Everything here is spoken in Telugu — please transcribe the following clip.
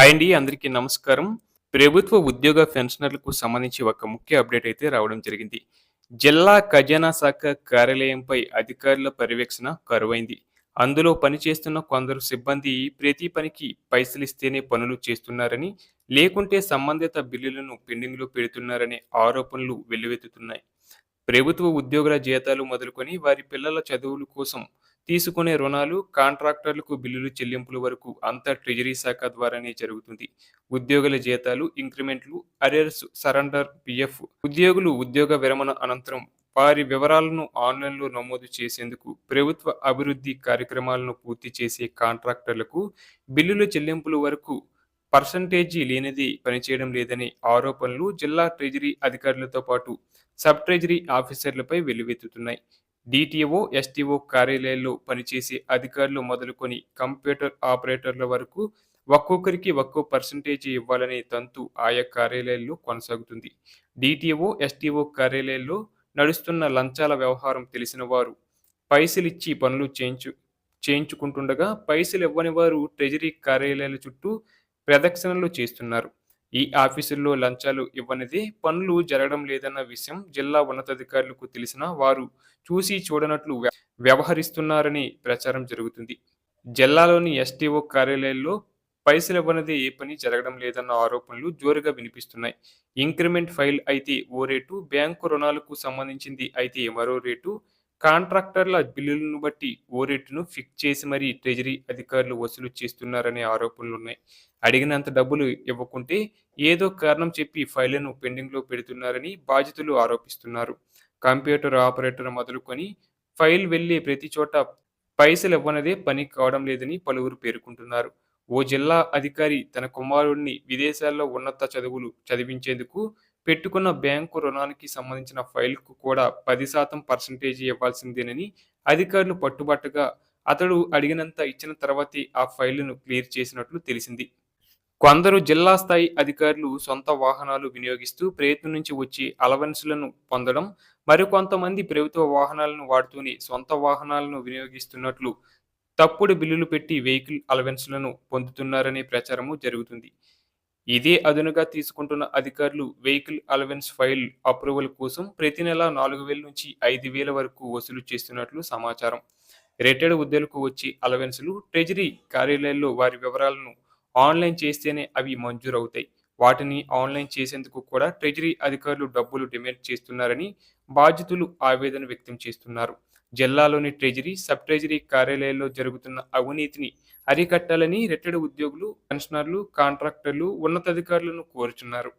హాయ్ అండి. అందరికీ నమస్కారం. ప్రభుత్వ ఉద్యోగ పెన్షనర్లకు సంబంధించి ఒక ముఖ్య అప్డేట్ అయితే రావడం జరిగింది. జిల్లా ఖజానా శాఖ కార్యాలయంపై అధికారుల పర్యవేక్షణ కరువైంది. అందులో పనిచేస్తున్న కొందరు సిబ్బంది ప్రతి పనికి పైసలిస్తేనే పనులు చేస్తున్నారని, లేకుంటే సంబంధిత బిల్లులను పెండింగ్‌లో పెడుతున్నారనే ఆరోపణలు వెల్లువెత్తుతున్నాయి. ప్రభుత్వ ఉద్యోగుల జీతాలు మొదలుకొని వారి పిల్లల చదువుల కోసం తీసుకునే రుణాలు, కాంట్రాక్టర్లకు బిల్లులు చెల్లింపుల వరకు అంతా ట్రెజరీ శాఖ ద్వారానే జరుగుతుంది. ఉద్యోగుల జీతాలు, ఇంక్రిమెంట్లు, అరియర్స్, సరెండర్, పీఎఫ్, ఉద్యోగులు ఉద్యోగ విరమణ అనంతరం వారి వివరాలను ఆన్‌లైన్‌లో నమోదు చేసేందుకు ప్రభుత్వ అభివృద్ధి కార్యక్రమాలను పూర్తి చేసే కాంట్రాక్టర్లకు బిల్లుల చెల్లింపుల వరకు పర్సంటేజీ లేనిది పనిచేయడం లేదనే ఆరోపణలు జిల్లా ట్రెజరీ అధికారులతో పాటు సబ్ ట్రెజరీ ఆఫీసర్లపై వెల్లువెత్తుతున్నాయి. డీటీఓ, ఎస్టీఓ కార్యాలయాల్లో పనిచేసే అధికారులు మొదలుకొని కంప్యూటర్ ఆపరేటర్ల వరకు ఒక్కొక్కరికి ఒక్కో పర్సంటేజీ ఇవ్వాలనే తంతు ఆయా కార్యాలయాల్లో కొనసాగుతుంది. డీటీఓ, ఎస్టీఓ కార్యాలయాల్లో నడుస్తున్న లంచాల వ్యవహారం తెలిసిన వారు పైసలిచ్చి పనులు చేయించుకుంటుండగా పైసలు ఇవ్వని వారు ట్రెజరీ కార్యాలయాల చుట్టూ ప్రదక్షిణలు చేస్తున్నారు. ఈ ఆఫీసుల్లో లంచాలు ఇవ్వనిదే పనులు జరగడం లేదన్న విషయం జిల్లా ఉన్నతాధికారులకు తెలిసినా వారు చూసి చూడనట్లు వ్యవహరిస్తున్నారని ప్రచారం జరుగుతుంది. జిల్లాలోని ఎస్టీఓ కార్యాలయాల్లో పైసలివ్వనిదే ఏ పని జరగడం లేదన్న ఆరోపణలు జోరుగా వినిపిస్తున్నాయి. ఇంక్రిమెంట్ ఫైల్ అయితే ఓ రేటు, బ్యాంకు రుణాలకు సంబంధించింది అయితే మరో రేటు, కాంట్రాక్టర్ల బిల్లులను బట్టి ఓ రేటును ఫిక్స్ చేసి మరీ ట్రెజరీ అధికారులు వసూలు చేస్తున్నారనే ఆరోపణలున్నాయి. అడిగినంత డబ్బులు ఇవ్వకుంటే ఏదో కారణం చెప్పి ఫైళ్లను పెండింగ్‌లో పెడుతున్నారని బాధితులు ఆరోపిస్తున్నారు. కంప్యూటర్ ఆపరేటర్ మొదలుకొని ఫైల్ వెళ్లే ప్రతి చోట పైసలివ్వనిదే పని కావడం లేదని పలువురు పేర్కొంటున్నారు. ఓ జిల్లా అధికారి తన కుమారుడిని విదేశాల్లో ఉన్నత చదువులు చదివించేందుకు పెట్టుకున్న బ్యాంకు రుణానికి సంబంధించిన ఫైల్‌కు కూడా 10% పర్సెంటేజీ ఇవ్వాల్సిందేనని అధికారులు పట్టుబట్టగా అతడు అడిగినంత ఇచ్చిన తర్వాతే ఆ ఫైలును క్లియర్ చేసినట్లు తెలిసింది. కొందరు జిల్లా స్థాయి అధికారులు సొంత వాహనాలు వినియోగిస్తూ ప్రయత్నం నుంచి వచ్చే అలవెన్స్‌లను పొందడం, మరికొంతమంది ప్రభుత్వ వాహనాలను వాడుతూనే సొంత వాహనాలను వినియోగిస్తున్నట్లు తప్పుడు బిల్లులు పెట్టి వెహికల్ అలవెన్స్‌లను పొందుతున్నారనే ప్రచారము జరుగుతుంది. ఇదే అదునుగా తీసుకుంటున్న అధికారులు వెహికల్ అలవెన్స్ ఫైల్ అప్రూవల్ కోసం ప్రతి నెల 4,000 నుంచి 5,000 వరకు వసూలు చేస్తున్నట్లు సమాచారం. రిటైర్డ్ ఉద్యోగులకు వచ్చే అలవెన్స్‌లు ట్రెజరీ కార్యాలయాల్లో వారి వివరాలను ఆన్‌లైన్ చేస్తేనే అవి మంజూరవుతాయి. వాటిని ఆన్‌లైన్ చేసేందుకు కూడా ట్రెజరీ అధికారులు డబ్బులు డిమాండ్ చేస్తున్నారని బాధితులు ఆవేదన వ్యక్తం చేస్తున్నారు. జిల్లాలోని ట్రెజరీ, సబ్ ట్రెజరీ కార్యాలయాల్లో జరుగుతున్న అవినీతిని అరికట్టాలని రిటైర్డ్ ఉద్యోగులు, పెన్షనర్లు, కాంట్రాక్టర్లు ఉన్నతాధికారులను కోరుచున్నారు.